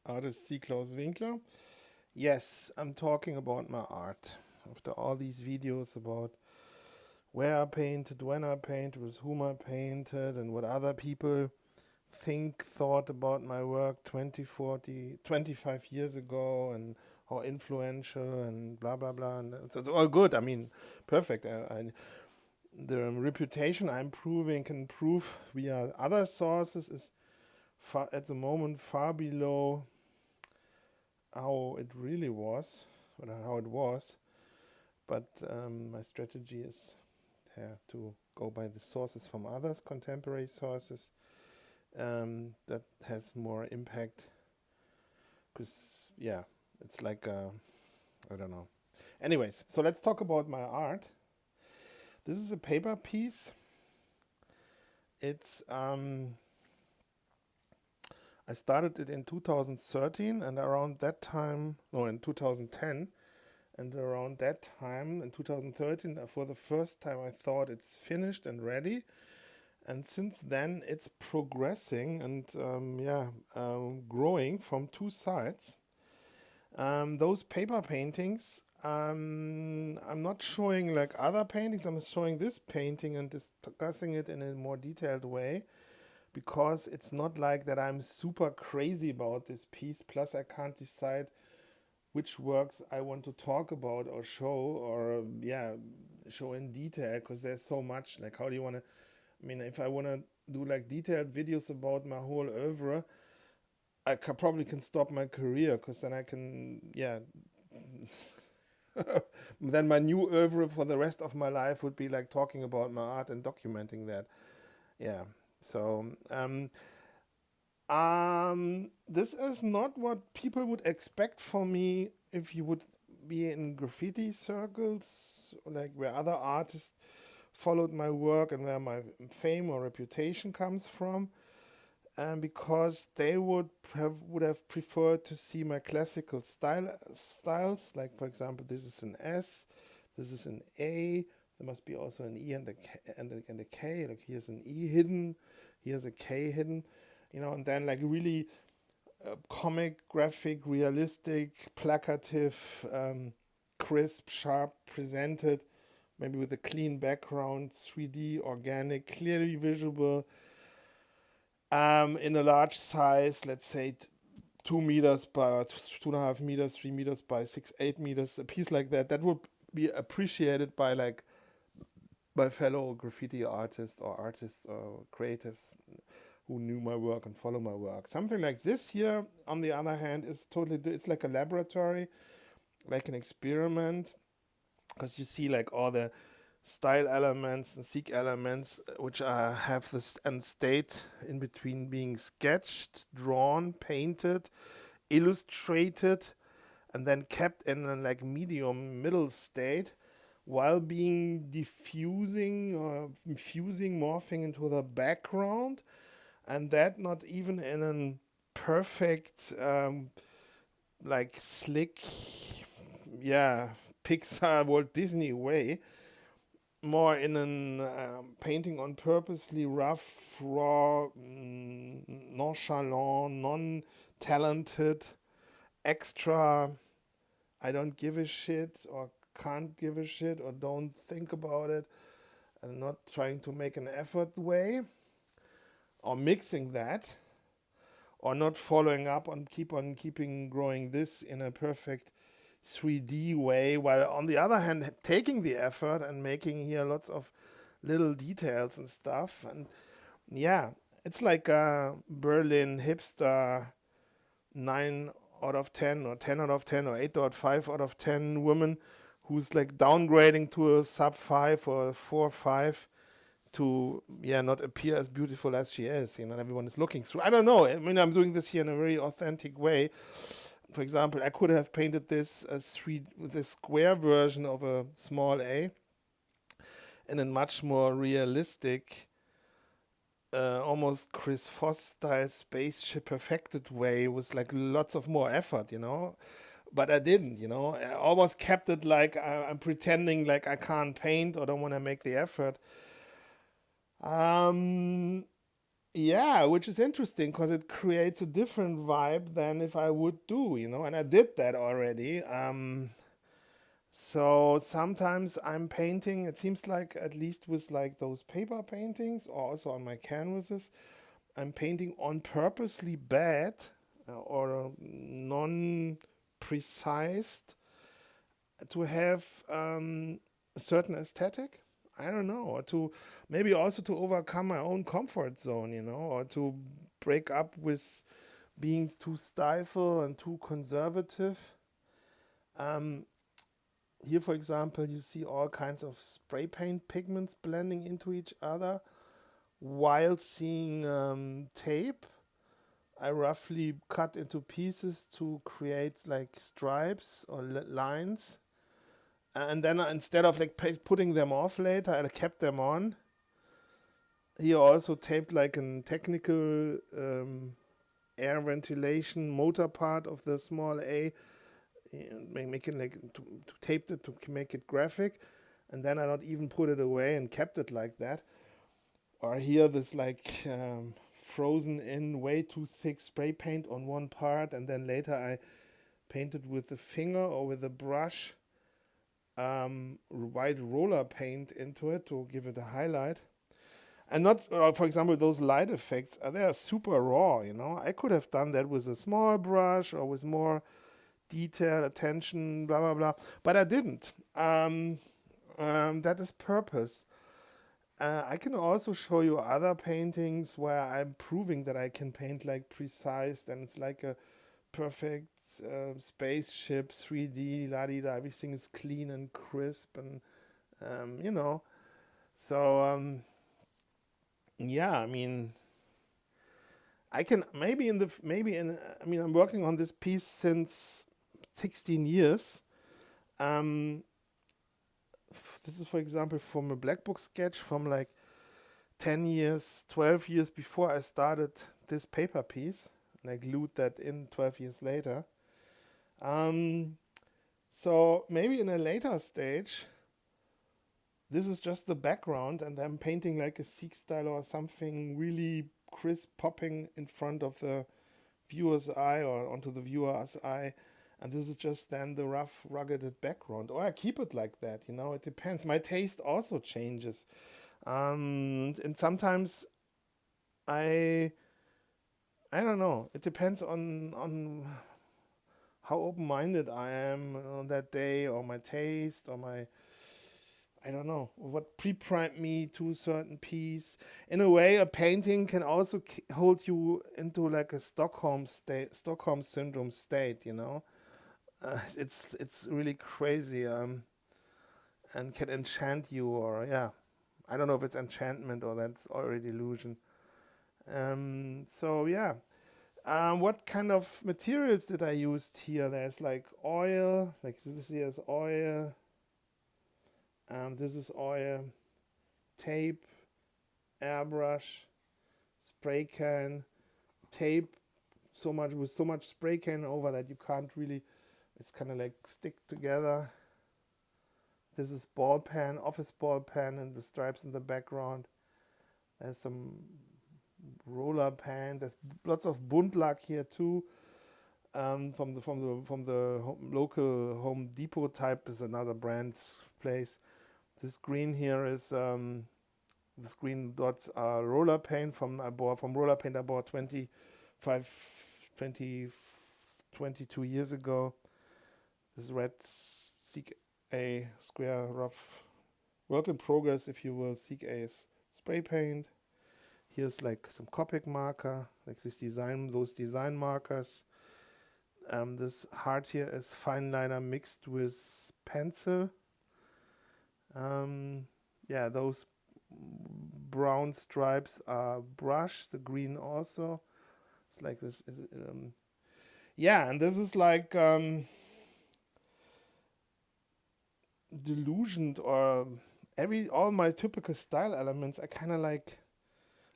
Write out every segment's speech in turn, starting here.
artist Claus Winkler. Yes, I'm talking about my art. After all these videos about where I painted, when I painted, with whom I painted, and what other people thought about my work 20, 40, 25 years ago, and how influential, and blah, blah, blah. And it's all good. I mean, perfect. The reputation I'm proving can prove via other sources is far, at the moment far below how it really was, or how it was. But my strategy is to go by the sources from others, contemporary sources, that has more impact. Because, yeah, it's like, I don't know. Anyways, so let's talk about my art. This is a paper piece. It's, I started it in 2013, and around that time, no, in 2010, and around that time, in 2013, for the first time, I thought it's finished and ready. And since then, it's progressing and growing from two sides. Those paper paintings, I'm not showing like other paintings. I'm showing this painting and discussing it in a more detailed way, because it's not like that I'm super crazy about this piece. Plus, I can't decide which works I want to talk about or show, or show in detail, because there's so much. Like, how do you want to? I mean, if I want to do like detailed videos about my whole oeuvre, I probably can stop my career, because then I can, then my new oeuvre for the rest of my life would be like talking about my art and documenting that. Yeah. So, this is not what people would expect from me if you would be in graffiti circles, like where other artists followed my work and where my fame or reputation comes from. Because they would have preferred to see my classical styles, like for example, this is an S, this is an A, there must be also an E and a K, and a K. Like, here's an E hidden, here's a K hidden, and then like really comic, graphic, realistic, placative, crisp, sharp, presented, maybe with a clean background, 3D, organic, clearly visible, in a large size, let's say 2 meters by 2.5 meters, 3 meters by 6, 8 meters, a piece like that. That would be appreciated by like by fellow graffiti artists or creatives who knew my work and follow my work. Something like this here, on the other hand, is totally. It's like a laboratory, like an experiment, because you see like all the style elements and Seak elements, which have this end state in between being sketched, drawn, painted, illustrated, and then kept in a like medium middle state, while being diffusing or infusing, morphing into the background, and that not even in a perfect, like slick, yeah, Pixar Walt Disney way, more in an painting on purposely rough, raw, nonchalant, non-talented, extra, I don't give a shit, or can't give a shit, or don't think about it, and not trying to make an effort way, or mixing that, or not following up on keeping growing this in a perfect 3D way, while on the other hand taking the effort and making here lots of little details and stuff. And yeah, it's like a Berlin hipster 9 out of 10 or 10 out of 10 or 8.5 out of 10 woman who's like downgrading to a sub 5 or 4 5 to not appear as beautiful as she is, everyone is looking through. I don't know, I mean, I'm doing this here in a very authentic way. For example, I could have painted this as with a square version of a small a, in a much more realistic, almost Chris Voss style spaceship perfected way, with like lots of more effort. But I didn't. I almost kept it like I'm pretending like I can't paint or don't want to make the effort. Yeah, which is interesting because it creates a different vibe than if I would do, and I did that already. So sometimes I'm painting, it seems like, at least with like those paper paintings or also on my canvases, I'm painting on purposely bad or non precise to have a certain aesthetic. I don't know, or to maybe also to overcome my own comfort zone, or to break up with being too stifle and too conservative. Um, Here, for example, you see all kinds of spray paint pigments blending into each other while seeing tape. I roughly cut into pieces to create like stripes or lines. And then instead of like putting them off later, I kept them on. Here also taped like a technical air ventilation motor part of the small A, making like to tape it to make it graphic, and then I not even put it away and kept it like that. Or here this like frozen in way too thick spray paint on one part, and then later I painted with the finger or with a brush white roller paint into it to give it a highlight. And not, for example, those light effects, they are super raw, I could have done that with a small brush or with more detail, attention, blah, blah, blah. But I didn't. That is purpose. I can also show you other paintings where I'm proving that I can paint like precise, and it's like a perfect spaceship, 3D, la di da. Everything is clean and crisp, and um, you know. So yeah, I mean, I can I mean, I'm working on this piece since 16 years. Um, this is, for example, from a black book sketch from like 10 years, 12 years before I started this paper piece. And I glued that in 12 years later. Um, so maybe in a later stage, this is just the background, and I'm painting like a Seak style or something really crisp popping in front of the viewer's eye or onto the viewer's eye. And this is just then the rough, rugged background. Or I keep it like that, it depends. My taste also changes. And sometimes I I don't know. It depends on how open-minded I am on that day, or my taste, or my I don't know what pre-primed me to a certain piece. In a way, a painting can also hold you into like a Stockholm syndrome state. It's really crazy, and can enchant you, or yeah, I don't know if it's enchantment or that's already illusion. So yeah. What kind of materials did I use here? There's like oil, like this here is oil. This is oil, tape, airbrush, spray can, tape. So much spray can over that you can't really. It's kind of like stick together. This is ball pen, office ball pen, and the stripes in the background. There's some roller pen. There's lots of Buntlack here too. From the local Home Depot type is another brand place. This green here is this green dots are roller paint from roller paint I bought 25 20 22 years ago. This red Seek A square rough work in progress, if you will. Seek A is spray paint. Here's like some Copic marker, like those design markers. This heart here is fine liner mixed with pencil. Yeah, those brown stripes are brush, the green also. It's like this. Yeah, and this is like delusioned, or all my typical style elements are kind of like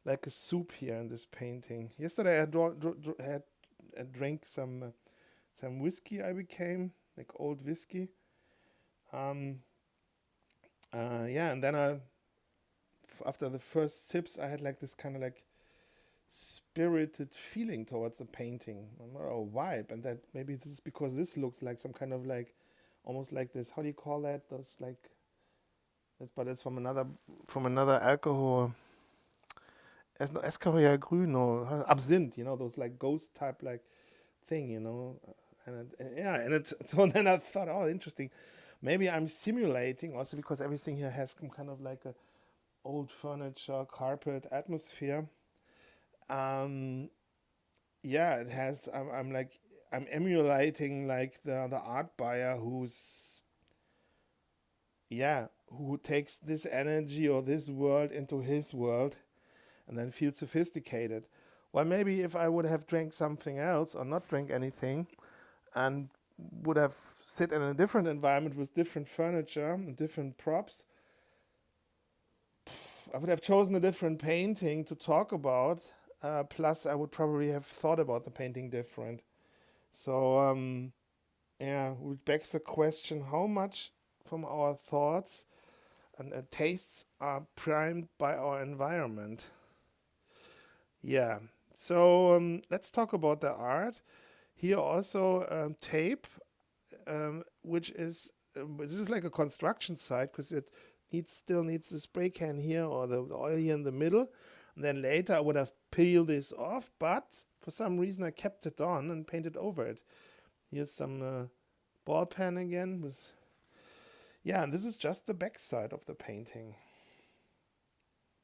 a soup here in this painting. Yesterday I drank some whiskey. I became like old whiskey. Um, yeah, and then after the first sips, I had like this kind of like spirited feeling towards the painting, or a vibe, and that maybe this is because this looks like some kind of like almost like this. How do you call that? Those like it's but it's from another alcohol. Es no Escorial Grün or Absinthe, those like ghost type like thing. And it's so then I thought, oh, interesting. Maybe I'm simulating also because everything here has some kind of like a old furniture, carpet atmosphere. Um, yeah, it has. I'm like I'm emulating like the art buyer who takes this energy or this world into his world and then feels sophisticated. Well, maybe if I would have drank something else or not drank anything and would have sit in a different environment with different furniture and different props, I would have chosen a different painting to talk about. Plus, I would probably have thought about the painting different. So, yeah, which begs the question: how much from our thoughts and tastes are primed by our environment? Yeah. So let's talk about the art. Here also tape, which is this is like a construction site because it still needs the spray can here or the oil here in the middle. And then later I would have peeled this off, but for some reason I kept it on and painted over it. Here's some ball pen again with, yeah, and this is just the back side of the painting.